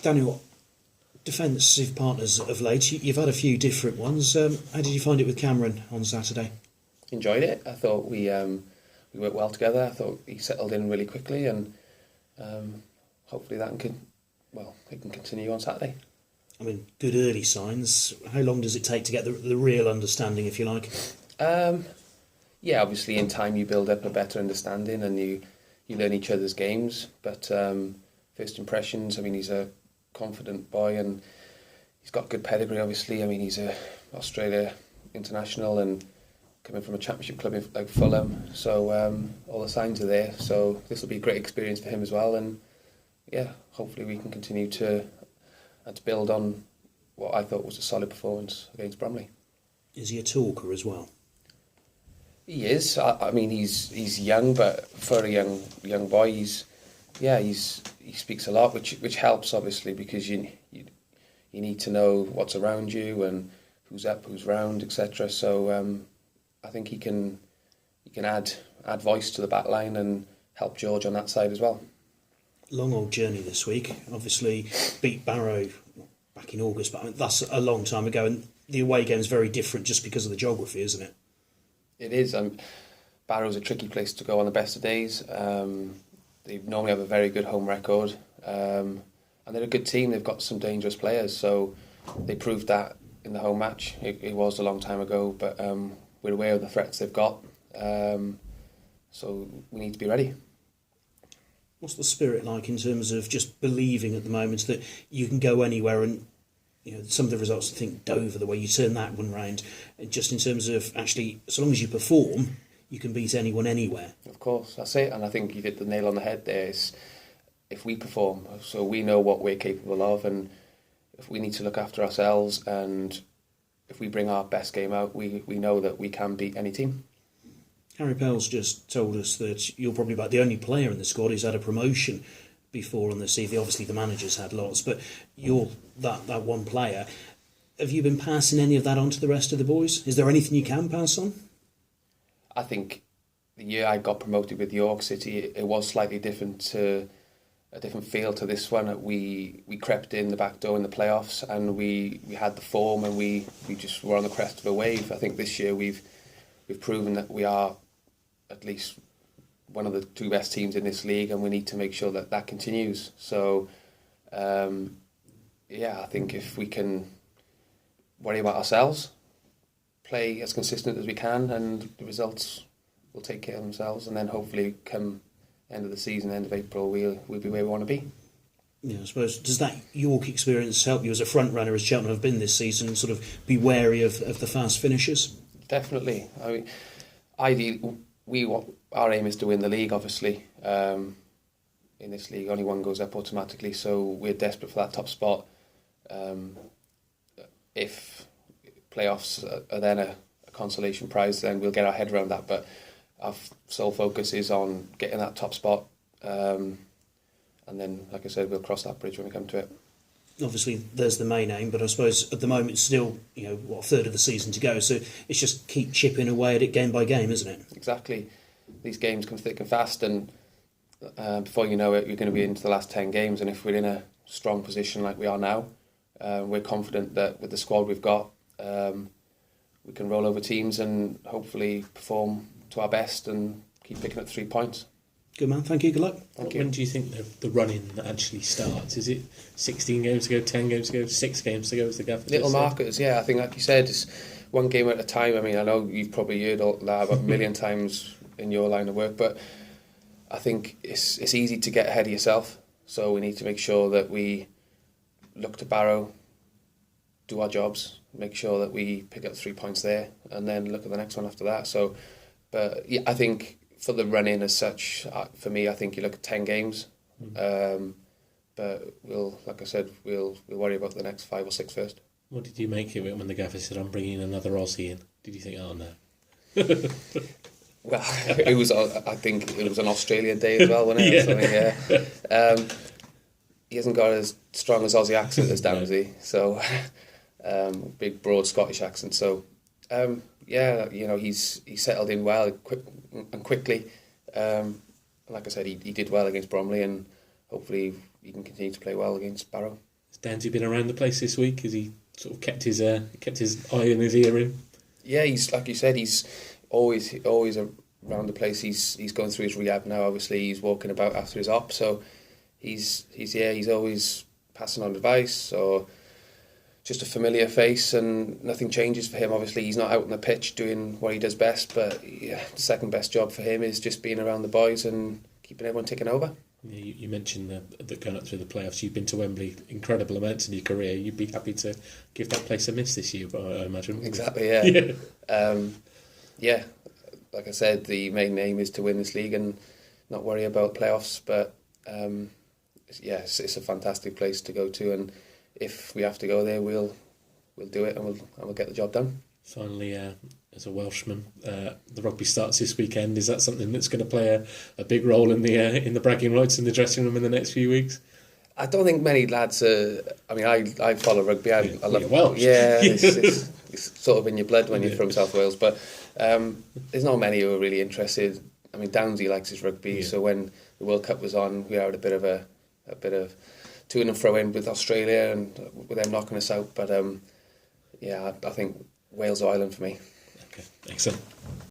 Daniel, defensive partners of late, you've had a few different ones. How did you find it with Cameron on Saturday? Enjoyed it. I thought we worked well together. I thought he settled in really quickly, and hopefully that it can continue on Saturday. I mean, good early signs. How long does it take to get the real understanding, if you like? Yeah, obviously in time you build up a better understanding and you learn each other's games. But first impressions, I mean, he's a confident boy and he's got good pedigree, obviously. I mean, he's a Australia international and coming from a championship club like Fulham. So all the signs are there. So this will be a great experience for him as well. And yeah, hopefully we can continue to build on what I thought was a solid performance against Bromley. Is he a talker as well? He is. I mean, he's young, but for a young boy, he speaks a lot, which helps obviously because you need to know what's around you and who's up, who's round, etc. So I think he can add voice to the back line and help George on that side as well. Long old journey this week. Obviously beat Barrow back in August, but that's a long time ago, and the away game is very different just because of the geography, isn't it? It is. Barrow's a tricky place to go on the best of days. They normally have a very good home record, and they're a good team. They've got some dangerous players, so they proved that in the home match. It was a long time ago, but we're aware of the threats they've got, so we need to be ready. What's the spirit like in terms of just believing at the moment that you can go anywhere and, you know, some of the results, I think Dover, the way you turn that one round, just in terms of actually, so long as you perform, you can beat anyone anywhere. Of course, that's it. And I think you hit the nail on the head there. Is if we perform, so we know what we're capable of, and if we need to look after ourselves, and if we bring our best game out, we know that we can beat any team. Harry Pell's just told us that you're probably about the only player in the squad who's had a promotion before on the CV. Obviously the managers had lots, but you're that one player. Have you been passing any of that on to the rest of the boys? Is there anything you can pass on? I think the year I got promoted with York City, it was slightly different, a different feel to this one. We crept in the back door in the playoffs, and we had the form, and we just were on the crest of a wave. I think this year we've proven that we are at least one of the two best teams in this league, and we need to make sure that continues. So, I think if we can worry about ourselves, play as consistent as we can, and the results will take care of themselves, and then hopefully come end of the season, end of April, we'll be where we want to be. Yeah, I suppose, does that York experience help you as a front runner, as Cheltenham have been this season, sort of be wary of the fast finishers? Definitely. I mean, ideally, our aim is to win the league, obviously. In this league, only one goes up automatically, so we're desperate for that top spot. If playoffs are then a consolation prize, then we'll get our head around that. But our sole focus is on getting that top spot. And then, like I said, we'll cross that bridge when we come to it. Obviously, there's the main aim, but I suppose at the moment, still, a third of the season to go. So it's just keep chipping away at it game by game, isn't it? Exactly. These games come thick and fast, and before you know it, you're going to be into the last 10 games. And if we're in a strong position like we are now, we're confident that with the squad we've got, we can roll over teams and hopefully perform to our best and keep picking up 3 points. Good man, thank you, good luck. Thank you. When do you think the run-in actually starts? Is it 16 games to go, 10 games to go, 6 games to go as the gaffer? Little markers, yeah. I think, like you said, it's one game at a time. I mean, I know you've probably heard all that about a million times in your line of work, but I think it's easy to get ahead of yourself. So we need to make sure that we look to Barrow, do our jobs, make sure that we pick up 3 points there, and then look at the next one after that. So, but yeah, I think for the run-in as such, for me, I think you look at 10 games. But like I said, we'll worry about the next 5 or 6 first. What did you make of it when the gaffer said, "I'm bringing another Aussie in"? Did you think, oh no? Well, I think it was an Australian day as well, wasn't it? Yeah. So, he hasn't got as strong as Aussie accent as Downsy, so big broad Scottish accent. So he's settled in well quickly. Like I said, he did well against Bromley, and hopefully he can continue to play well against Barrow. Has Danzy been around the place this week? Has he sort of kept his eye and his ear in? Yeah, he's like you said, he's always around the place. He's going through his rehab now. Obviously, he's walking about after his op, so he's always passing on advice or just a familiar face, and nothing changes for him. Obviously, he's not out on the pitch doing what he does best, but yeah, the second best job for him is just being around the boys and keeping everyone ticking over. Yeah, you mentioned that going up through the playoffs, you've been to Wembley incredible amounts in your career. You'd be happy to give that place a miss this year, I imagine. Exactly, yeah. Yeah, like I said, the main aim is to win this league and not worry about playoffs, but it's a fantastic place to go to, and if we have to go there, we'll do it, and we'll get the job done. Finally, as a Welshman, the rugby starts this weekend. Is that something that's going to play a big role in the bragging rights in the dressing room in the next few weeks? I don't think many lads I follow rugby. I love Welsh. Yeah, it's sort of in your blood when you're from South Wales, but there's not many who are really interested. I mean, Downsy likes his rugby, so when the World Cup was on, we had a bit of to and fro in with Australia and with them knocking us out. But I think Wales or Ireland for me. Okay, excellent.